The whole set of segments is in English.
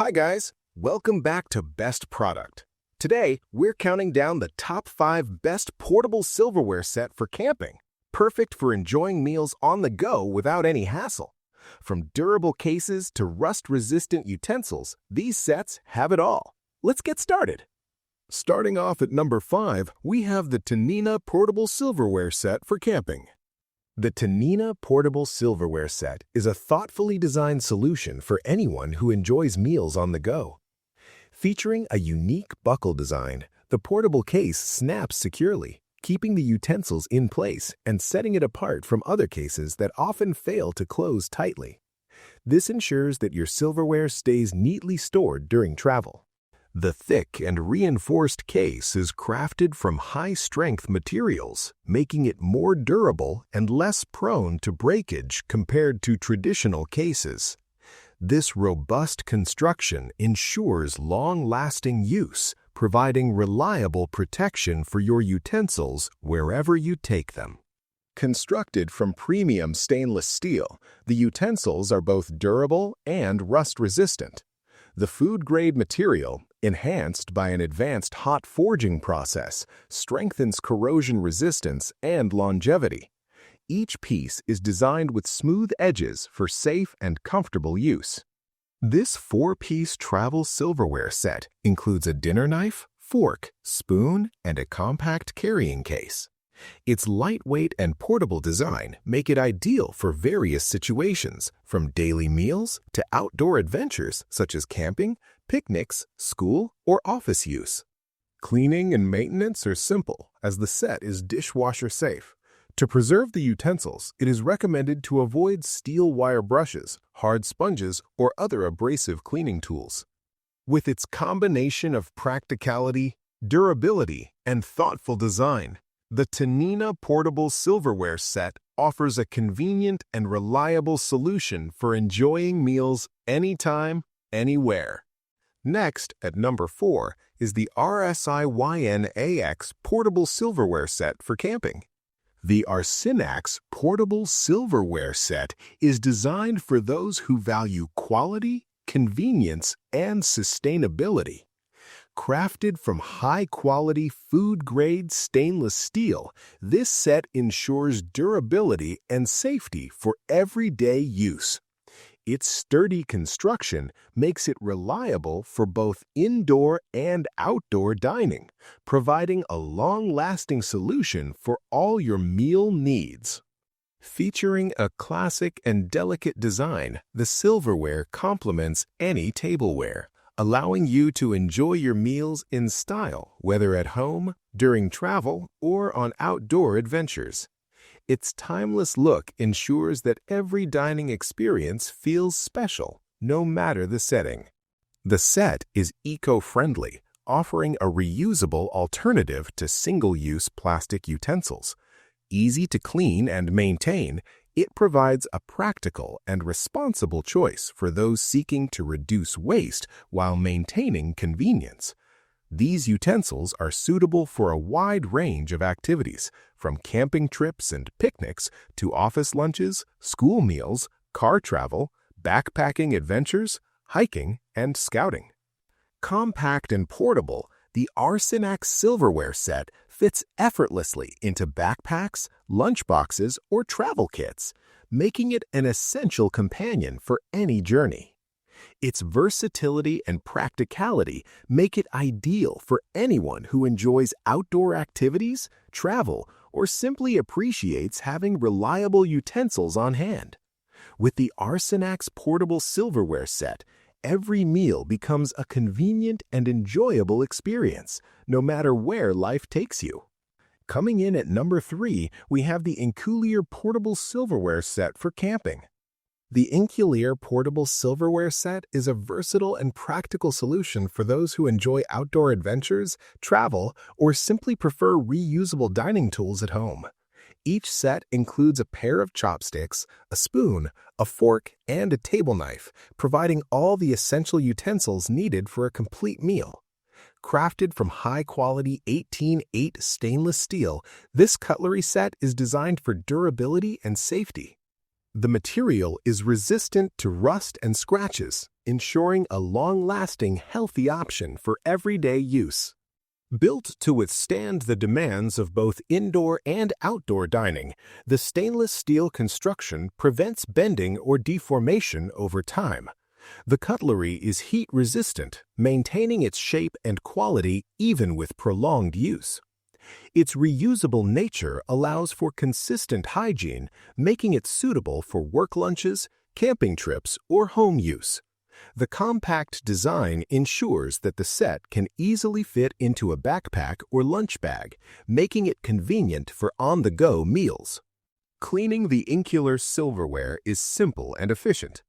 Hi guys, welcome back to Best Product. Today, we're counting down the top 5 best portable silverware set for camping, perfect for enjoying meals on the go without any hassle. From durable cases to rust-resistant utensils, these sets have it all. Let's get started. Starting off at number 5, we have the Tinina Portable Silverware Set for camping. The Tinina Portable Silverware Set is a thoughtfully designed solution for anyone who enjoys meals on the go. Featuring a unique buckle design, the portable case snaps securely, keeping the utensils in place and setting it apart from other cases that often fail to close tightly. This ensures that your silverware stays neatly stored during travel. The thick and reinforced case is crafted from high-strength materials, making it more durable and less prone to breakage compared to traditional cases. This robust construction ensures long-lasting use, providing reliable protection for your utensils wherever you take them. Constructed from premium stainless steel, the utensils are both durable and rust-resistant. The food-grade material, enhanced by an advanced hot forging process, strengthens corrosion resistance and longevity. Each piece is designed with smooth edges for safe and comfortable use. This 4-piece travel silverware set includes a dinner knife, fork, spoon, and a compact carrying case. Its lightweight and portable design make it ideal for various situations, from daily meals to outdoor adventures such as camping, picnics, school, or office use. Cleaning and maintenance are simple, as the set is dishwasher safe. To preserve the utensils, it is recommended to avoid steel wire brushes, hard sponges, or other abrasive cleaning tools. With its combination of practicality, durability, and thoughtful design, the Tinina Portable Silverware Set offers a convenient and reliable solution for enjoying meals anytime, anywhere. Next, at number 4, is the Rsiynax Portable Silverware Set for camping. The Rsiynax Portable Silverware Set is designed for those who value quality, convenience, and sustainability. Crafted from high-quality food-grade stainless steel, this set ensures durability and safety for everyday use. Its sturdy construction makes it reliable for both indoor and outdoor dining, providing a long-lasting solution for all your meal needs. Featuring a classic and delicate design, the silverware complements any tableware, allowing you to enjoy your meals in style, whether at home, during travel, or on outdoor adventures. Its timeless look ensures that every dining experience feels special, no matter the setting. The set is eco-friendly, offering a reusable alternative to single-use plastic utensils. Easy to clean and maintain, it provides a practical and responsible choice for those seeking to reduce waste while maintaining convenience. These utensils are suitable for a wide range of activities, from camping trips and picnics to office lunches, school meals, car travel, backpacking adventures, hiking, and scouting. Compact and portable, the Rsiynax Silverware Set fits effortlessly into backpacks, lunchboxes, or travel kits, making it an essential companion for any journey. Its versatility and practicality make it ideal for anyone who enjoys outdoor activities, travel, or simply appreciates having reliable utensils on hand. With the Rsiynax Portable Silverware Set, every meal becomes a convenient and enjoyable experience, no matter where life takes you. Coming in at number 3, we have the Inkuleer Portable Silverware Set for camping. The Inkuleer Portable Silverware Set is a versatile and practical solution for those who enjoy outdoor adventures, travel, or simply prefer reusable dining tools at home. Each set includes a pair of chopsticks, a spoon, a fork, and a table knife, providing all the essential utensils needed for a complete meal. Crafted from high-quality 18-8 stainless steel, this cutlery set is designed for durability and safety. The material is resistant to rust and scratches, ensuring a long-lasting, healthy option for everyday use. Built to withstand the demands of both indoor and outdoor dining, the stainless steel construction prevents bending or deformation over time. The cutlery is heat-resistant, maintaining its shape and quality even with prolonged use. Its reusable nature allows for consistent hygiene, making it suitable for work lunches, camping trips, or home use. The compact design ensures that the set can easily fit into a backpack or lunch bag, making it convenient for on-the-go meals. Cleaning the Inkuleer silverware is simple and efficient.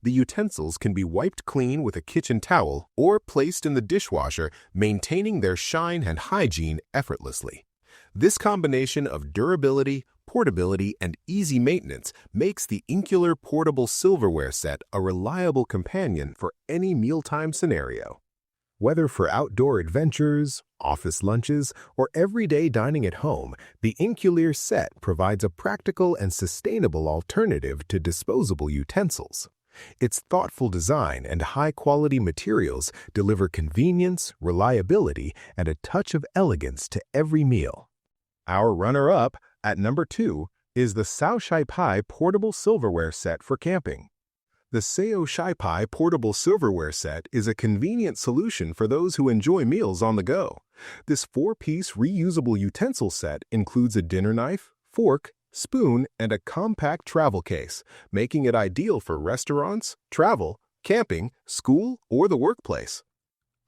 The utensils can be wiped clean with a kitchen towel or placed in the dishwasher, maintaining their shine and hygiene effortlessly. This combination of durability, portability, and easy maintenance makes the Inkuleer Portable Silverware Set a reliable companion for any mealtime scenario. Whether for outdoor adventures, office lunches, or everyday dining at home, the Inkuleer set provides a practical and sustainable alternative to disposable utensils. Its thoughtful design and high-quality materials deliver convenience, reliability, and a touch of elegance to every meal. Our runner-up, at number 2, is the Saoshypei Portable Silverware Set for camping. The Saoshypei Portable Silverware Set is a convenient solution for those who enjoy meals on the go. This 4-piece reusable utensil set includes a dinner knife, fork, spoon, and a compact travel case, making it ideal for restaurants, travel, camping, school, or the workplace.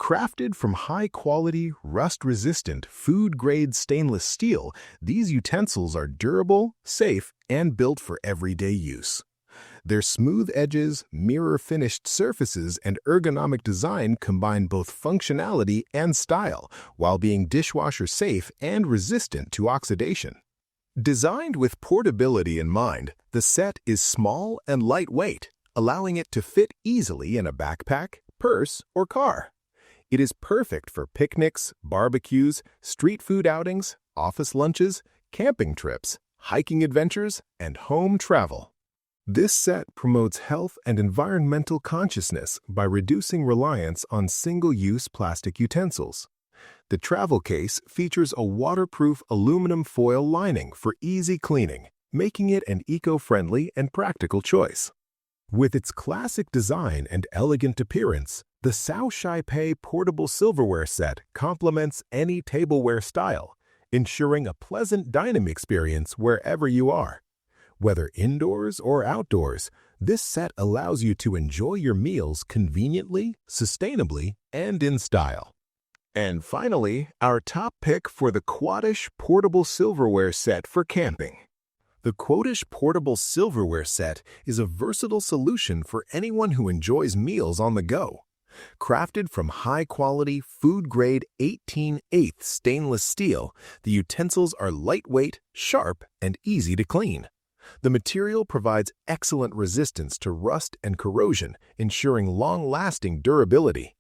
Crafted from high-quality, rust-resistant, food-grade stainless steel, these utensils are durable, safe, and built for everyday use. Their smooth edges, mirror-finished surfaces, and ergonomic design combine both functionality and style, while being dishwasher-safe and resistant to oxidation. Designed with portability in mind, the set is small and lightweight, allowing it to fit easily in a backpack, purse, or car. It is perfect for picnics, barbecues, street food outings, office lunches, camping trips, hiking adventures, and home travel. This set promotes health and environmental consciousness by reducing reliance on single-use plastic utensils. The travel case features a waterproof aluminum foil lining for easy cleaning, making it an eco-friendly and practical choice. With its classic design and elegant appearance, the Saoshypei Portable Silverware Set complements any tableware style, ensuring a pleasant dining experience wherever you are. Whether indoors or outdoors, this set allows you to enjoy your meals conveniently, sustainably, and in style. And finally, our top pick for the Quatish Portable Silverware Set for camping. The Quatish Portable Silverware Set is a versatile solution for anyone who enjoys meals on the go. Crafted from high-quality, food-grade 18/8 stainless steel, the utensils are lightweight, sharp, and easy to clean. The material provides excellent resistance to rust and corrosion, ensuring long-lasting durability.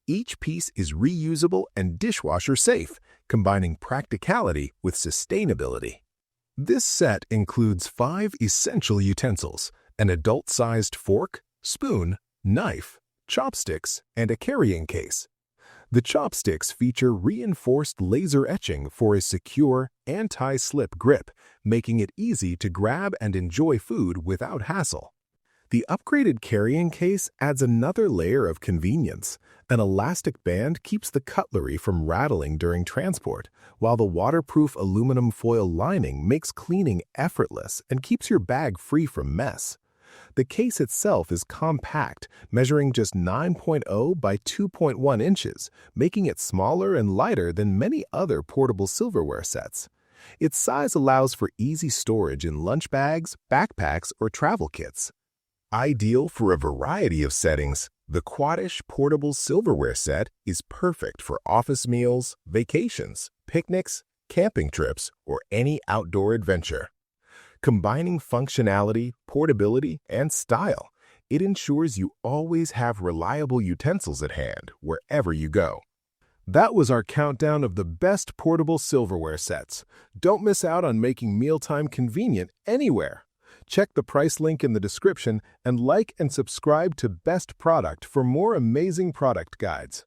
Each piece is reusable and dishwasher-safe, combining practicality with sustainability. This set includes 5 essential utensils: an adult-sized fork, spoon, knife, chopsticks, and a carrying case. The chopsticks feature reinforced laser etching for a secure, anti-slip grip, making it easy to grab and enjoy food without hassle. The upgraded carrying case adds another layer of convenience. An elastic band keeps the cutlery from rattling during transport, while the waterproof aluminum foil lining makes cleaning effortless and keeps your bag free from mess. The case itself is compact, measuring just 9.0 by 2.1 inches, making it smaller and lighter than many other portable silverware sets. Its size allows for easy storage in lunch bags, backpacks, or travel kits. Ideal for a variety of settings, the Quatish Portable Silverware Set is perfect for office meals, vacations, picnics, camping trips, or any outdoor adventure. Combining functionality, portability, and style, it ensures you always have reliable utensils at hand wherever you go. That was our countdown of the best portable silverware sets. Don't miss out on making mealtime convenient anywhere. Check the price link in the description and like and subscribe to Best Product for more amazing product guides.